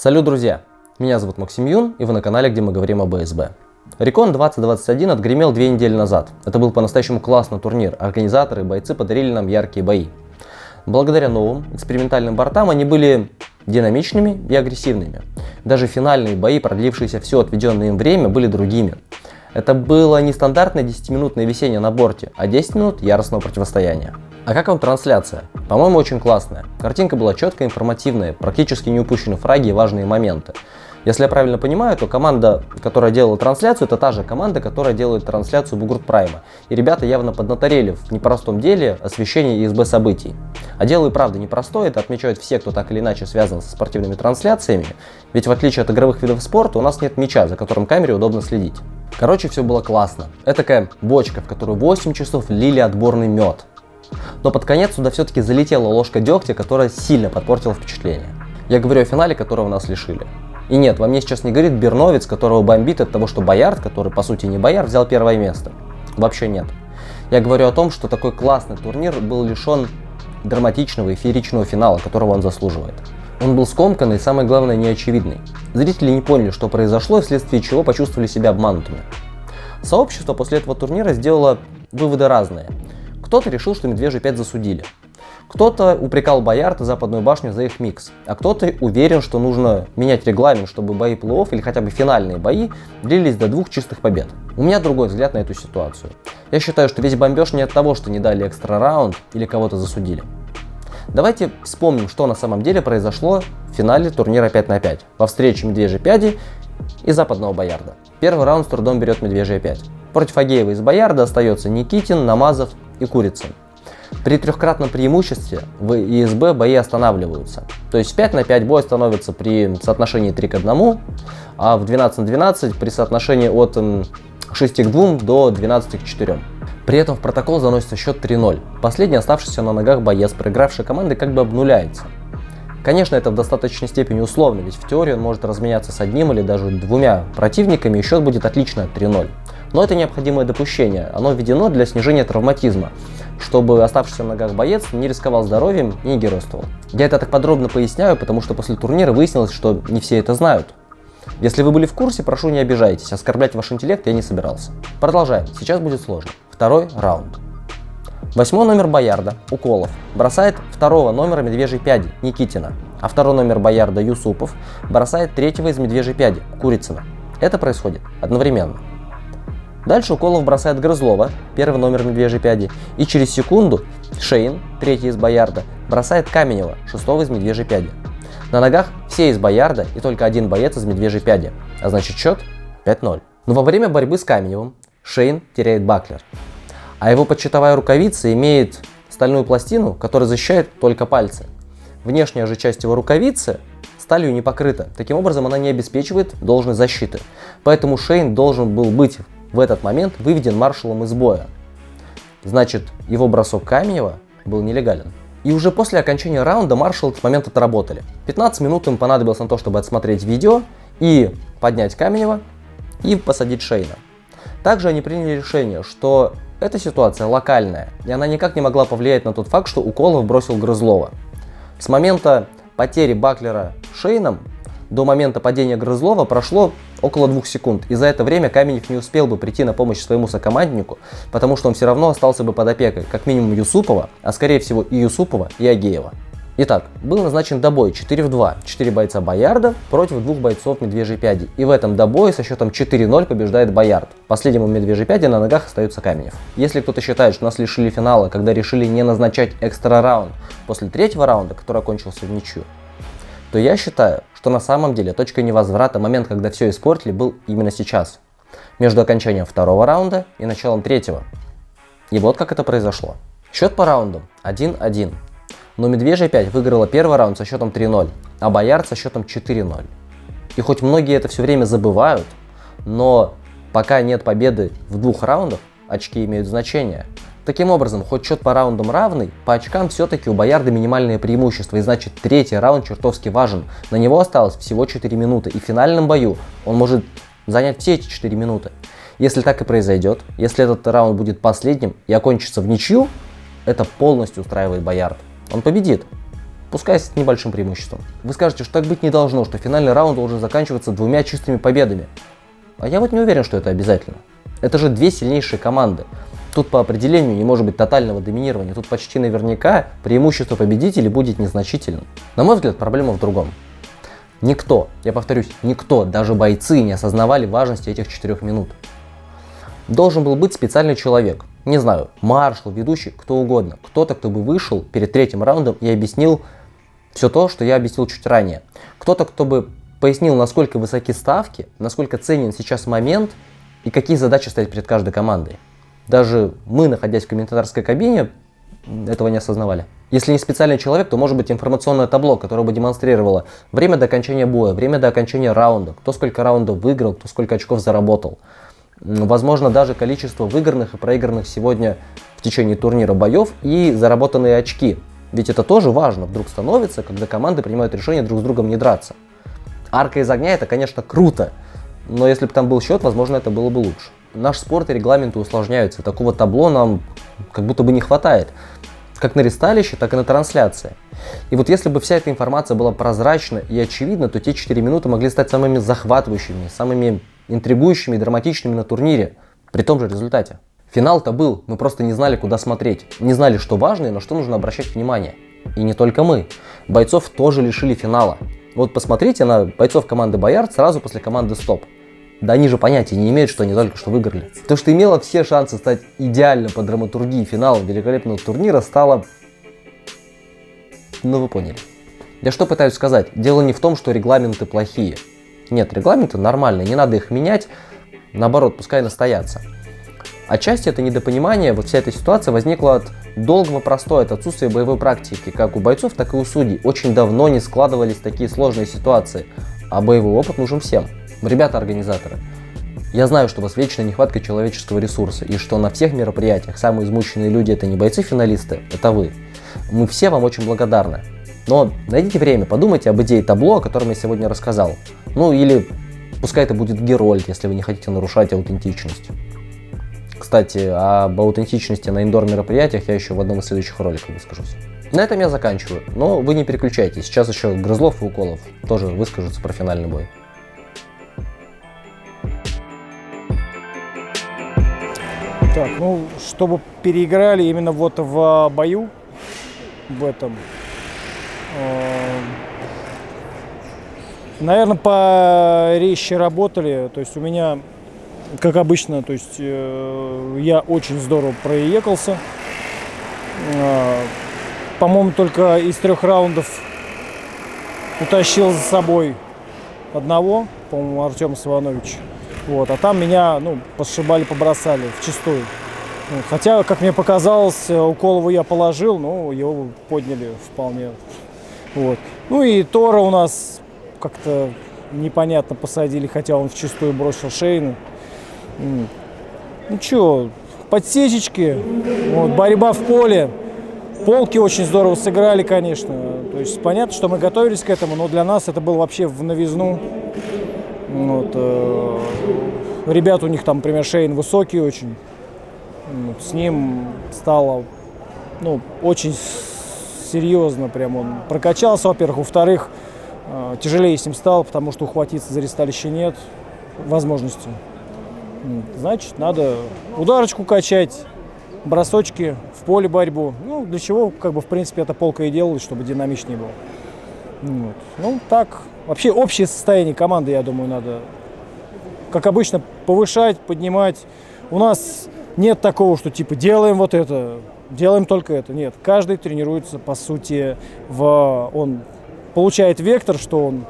Салют, друзья! Меня зовут Максим Юн, и вы на канале, где мы говорим об АСБ. Рекон 2021 отгремел 2 недели назад. Это был по-настоящему классный турнир. Организаторы и бойцы подарили нам яркие бои. Благодаря новым экспериментальным бортам они были динамичными и агрессивными. Даже финальные бои, продлившиеся все отведенное им время, были другими. Это было не стандартное 10-минутное висение на борте, а 10 минут яростного противостояния. А как вам трансляция? По-моему, очень классная. Картинка была четкая, информативная, практически не упущены фраги и важные моменты. Если я правильно понимаю, то команда, которая делала трансляцию, это та же команда, которая делает трансляцию Бугурт Прайма. И ребята явно поднаторели в непростом деле освещения ИСБ событий. А дело и правда непростое, это отмечают все, кто так или иначе связан со спортивными трансляциями. Ведь в отличие от игровых видов спорта, у нас нет мяча, за которым камере удобно следить. Короче, все было классно. Это такая бочка, в которую 8 часов лили отборный мед. Но под конец сюда все-таки залетела ложка дегтя, которая сильно подпортила впечатление. Я говорю о финале, которого нас лишили. И нет, во мне сейчас не говорит Берновиц, которого бомбит от того, что Боярд, который по сути не Боярд, взял первое место. Вообще нет. Я говорю о том, что такой классный турнир был лишен драматичного и фееричного финала, которого он заслуживает. Он был скомканный и, самое главное, неочевидный. Зрители не поняли, что произошло, и вследствие чего почувствовали себя обманутыми. Сообщество после этого турнира сделало выводы разные. Кто-то решил, что Медвежий 5 засудили. Кто-то упрекал Боярд и Западную башню за их микс. А кто-то уверен, что нужно менять регламент, чтобы бои плей-офф или хотя бы финальные бои длились до 2 чистых побед. У меня другой взгляд на эту ситуацию. Я считаю, что весь бомбеж не от того, что не дали экстра раунд или кого-то засудили. Давайте вспомним, что на самом деле произошло в финале турнира 5 на 5 во встрече Медвежьей Пяди и Западного Боярда. Первый раунд с трудом берет Медвежья 5. Против Агеева из Боярда остается Никитин, Намазов и Курицын. При трехкратном преимуществе в ИСБ бои останавливаются. То есть 5 на 5 бой становится при соотношении 3 к 1, а в 12 на 12 при соотношении от 6 к 2 до 12 к 4. При этом в протокол заносится счет 3-0. Последний оставшийся на ногах боец проигравшей команды как бы обнуляется. Конечно, это в достаточной степени условно, ведь в теории он может разменяться с одним или даже двумя противниками, и счет будет отлично от 3-0. Но это необходимое допущение, оно введено для снижения травматизма, чтобы оставшийся на ногах боец не рисковал здоровьем и не геройствовал. Я это так подробно поясняю, потому что после турнира выяснилось, что не все это знают. Если вы были в курсе, прошу, не обижайтесь, оскорблять ваш интеллект я не собирался. Продолжаем, сейчас будет сложно. Второй раунд. 8-й номер Боярда, Уколов, бросает 2-го номера Медвежьей Пяди, Никитина, а 2-й номер Боярда, Юсупов, бросает 3-го из Медвежьей Пяди, Курицына. Это происходит одновременно. Дальше Уколов бросает Грызлова, 1-й номер Медвежьей Пяди, и через секунду Шейн, 3-й из Боярда, бросает Каменева, 6-го из Медвежьей Пяди. На ногах все из Боярда и только один боец из Медвежьей Пяди, а значит счет 5-0. Но во время борьбы с Каменевым Шейн теряет баклер, а его подщитовая рукавица имеет стальную пластину, которая защищает только пальцы. Внешняя же часть его рукавицы сталью не покрыта, таким образом она не обеспечивает должной защиты. Поэтому Шейн должен был быть в этот момент выведен маршалом из боя. Значит, его бросок Каменева был нелегален. И уже после окончания раунда маршал этот момент отработали. 15 минут им понадобилось на то, чтобы отсмотреть видео и поднять Каменева и посадить Шейна. Также они приняли решение, что эта ситуация локальная, и она никак не могла повлиять на тот факт, что Уколов бросил Грызлова. С момента потери баклера Шейном до момента падения Грызлова прошло около 2 секунд, и за это время Каменев не успел бы прийти на помощь своему сокоманднику, потому что он все равно остался бы под опекой как минимум Юсупова, а скорее всего и Юсупова, и Агеева. Итак, был назначен добой 4 в 2, 4 бойца Боярда против 2 бойцов Медвежьей Пяди, и в этом добое со счетом 4-0 побеждает Боярд. Последнему Медвежьей Пяди на ногах остается Каменев. Если кто-то считает, что нас лишили финала, когда решили не назначать экстра раунд после 3-го раунда, который окончился в ничью, то я считаю, что на самом деле точкой невозврата, момент, когда все испортили, был именно сейчас. Между окончанием 2-го раунда и началом 3-го. И вот как это произошло. Счет по раундам 1-1. Но Медвежья 5 выиграла первый раунд со счетом 3-0, а Боярд со счетом 4-0. И хоть многие это все время забывают, но пока нет победы в 2 раундах, очки имеют значение. Таким образом, хоть счет по раундам равный, по очкам все-таки у Боярда минимальное преимущество, и значит 3-й раунд чертовски важен. На него осталось всего 4 минуты, и в финальном бою он может занять все эти 4 минуты. Если так и произойдет, если этот раунд будет последним и окончится в ничью, это полностью устраивает Боярд. Он победит. пускай с небольшим преимуществом. Вы скажете, что так быть не должно, что финальный раунд должен заканчиваться 2 чистыми победами. А я вот не уверен, что это обязательно. Это же 2 сильнейшие команды. Тут по определению не может быть тотального доминирования. Тут почти наверняка преимущество победителей будет незначительным. На мой взгляд, проблема в другом. Никто, я повторюсь, никто, даже бойцы не осознавали важности этих 4 минут. Должен был быть специальный человек, не знаю, маршал, ведущий, кто угодно. Кто-то, кто бы вышел перед 3-м раундом и объяснил все то, что я объяснил чуть ранее. Кто-то, кто бы пояснил, насколько высоки ставки, насколько ценен сейчас момент и какие задачи стоят перед каждой командой. Даже мы, находясь в комментаторской кабине, этого не осознавали. Если не специальный человек, то может быть информационное табло, которое бы демонстрировало время до окончания боя, время до окончания раунда, кто сколько раундов выиграл, кто сколько очков заработал. Возможно, даже количество выигранных и проигранных сегодня в течение турнира боев и заработанные очки. Ведь это тоже важно, вдруг становится, когда команды принимают решение друг с другом не драться. Арка из огня — это, конечно, круто, но если бы там был счет, возможно, это было бы лучше. Наш спорт и регламенты усложняются, такого табло нам как будто бы не хватает. Как на ресталище, так и на трансляции. И вот если бы вся эта информация была прозрачна и очевидна, то те 4 минуты могли стать самыми захватывающими, самыми интригующими и драматичными на турнире, при том же результате. Финал-то был, мы просто не знали, куда смотреть. Не знали, что важно и на что нужно обращать внимание. И не только мы. Бойцов тоже лишили финала. Вот посмотрите на бойцов команды Боярд сразу после команды Стоп. Да они же понятия не имеют, что они только что выиграли. То, что имело все шансы стать идеально по драматургии финалом великолепного турнира, стало... Ну вы поняли. Я что пытаюсь сказать? Дело не в том, что регламенты плохие. Нет, регламенты нормальные, не надо их менять. Наоборот, пускай настоятся. Отчасти это недопонимание, вот вся эта ситуация возникла от долгого простоя, от отсутствия боевой практики, как у бойцов, так и у судей. Очень давно не складывались такие сложные ситуации, а боевой опыт нужен всем. Ребята-организаторы, я знаю, что у вас вечная нехватка человеческого ресурса, и что на всех мероприятиях самые измученные люди — это не бойцы-финалисты, это вы. Мы все вам очень благодарны. Но найдите время, подумайте об идее табло, о котором я сегодня рассказал. Ну или пускай это будет Герольд, если вы не хотите нарушать аутентичность. Кстати, об аутентичности на индор-мероприятиях я еще в одном из следующих роликов выскажусь. На этом я заканчиваю, но вы не переключайтесь, сейчас еще Грызлов и Уколов тоже выскажутся про финальный бой. Так, ну, чтобы переиграли именно вот в бою, в этом, наверное, порезче работали. То есть у меня, как обычно, то есть я очень здорово проехался. По-моему, только из 3 раундов утащил за собой одного, по-моему, Артема Савановича. Вот, а там меня, посшибали, побросали вчистую. Вот, хотя, как мне показалось, Уколову я положил, но его подняли вполне. Вот. Ну и Тора у нас как-то непонятно посадили, хотя он вчистую бросил Шейну. Ну что, подсечечки, вот, борьба в поле. Полки очень здорово сыграли, конечно. То есть понятно, что мы готовились к этому, но для нас это было вообще в новизну. Вот, ребята у них там, например, Шейн высокий очень. Вот, с ним стало очень серьезно, прям он прокачался, во-первых. Во-вторых, тяжелее с ним стало, потому что ухватиться за ресталище нет возможности. Значит, надо ударочку качать, бросочки в поле борьбу. Ну, для чего, в принципе, эта полка и делалась, чтобы динамичнее было. Вот. Ну, так, вообще общее состояние команды, я думаю, надо, как обычно, повышать, поднимать. У нас нет такого, что типа делаем вот это, делаем только это. Нет, каждый тренируется, по сути, он получает вектор, что он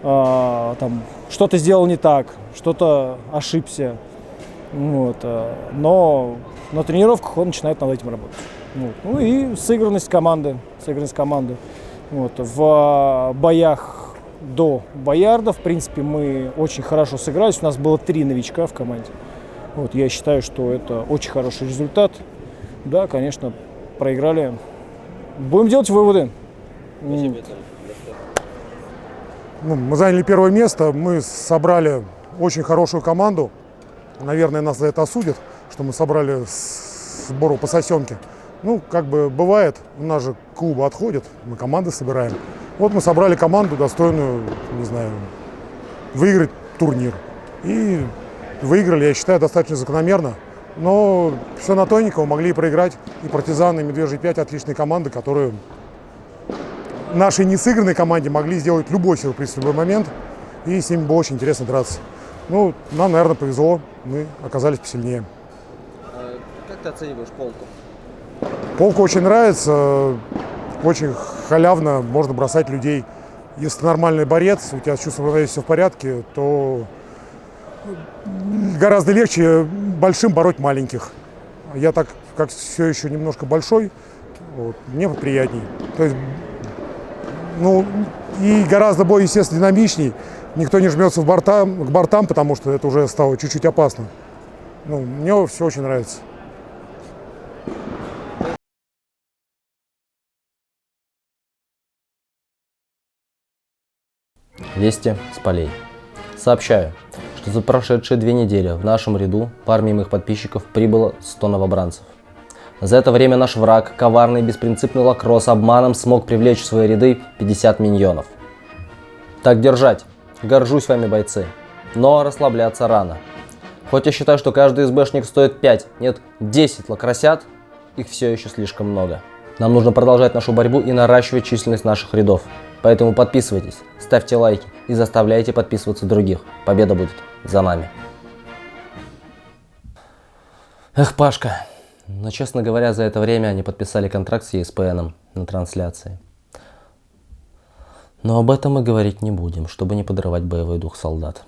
там что-то сделал не так, что-то ошибся. Вот, но на тренировках он начинает над этим работать. Вот. Ну и сыгранность команды. Вот. В боях до Боярда, в принципе, мы очень хорошо сыгрались. У нас было 3 новичка в команде. Вот. Я считаю, что это очень хороший результат. Да, конечно, проиграли. Будем делать выводы. Мы заняли 1-е место, мы собрали очень хорошую команду. Наверное, нас за это осудят, что мы собрали сбору по сосенке. Ну, как бы бывает, у нас же клубы отходят, мы команды собираем. Вот мы собрали команду, достойную, не знаю, выиграть турнир. И выиграли, я считаю, достаточно закономерно. Но все на тоненького, могли и проиграть. И «Партизан», и «Медвежий 5» отличные команды, которые нашей несыгранной команде могли сделать любой сюрприз в любой момент. И с ними было очень интересно драться. Ну, нам, наверное, повезло, мы оказались посильнее. Как ты оцениваешь полку? Полку очень нравится, очень халявно, можно бросать людей. Если ты нормальный борец, у тебя с чувством равновесия все в порядке, то гораздо легче большим бороть маленьких. Я так как все еще немножко большой, вот, мне приятней. То есть, ну, и гораздо более, естественно, динамичней. Никто не жмется к бортам, потому что это уже стало чуть-чуть опасно. Ну, мне все очень нравится. Вести с полей. Сообщаю, что за прошедшие 2 недели в нашем ряду в армии моих подписчиков прибыло 100 новобранцев. За это время наш враг, коварный беспринципный лакросс, обманом смог привлечь в свои ряды 50 миньонов. Так держать. Горжусь вами, бойцы. Но расслабляться рано. Хоть я считаю, что каждый СБшник стоит 5, нет, 10 лакросят, их все еще слишком много. Нам нужно продолжать нашу борьбу и наращивать численность наших рядов. Поэтому подписывайтесь, ставьте лайки и заставляйте подписываться других. Победа будет за нами. Эх, Пашка. Но, честно говоря, за это время они подписали контракт с ESPN на трансляции. Но об этом мы говорить не будем, чтобы не подрывать боевой дух солдат.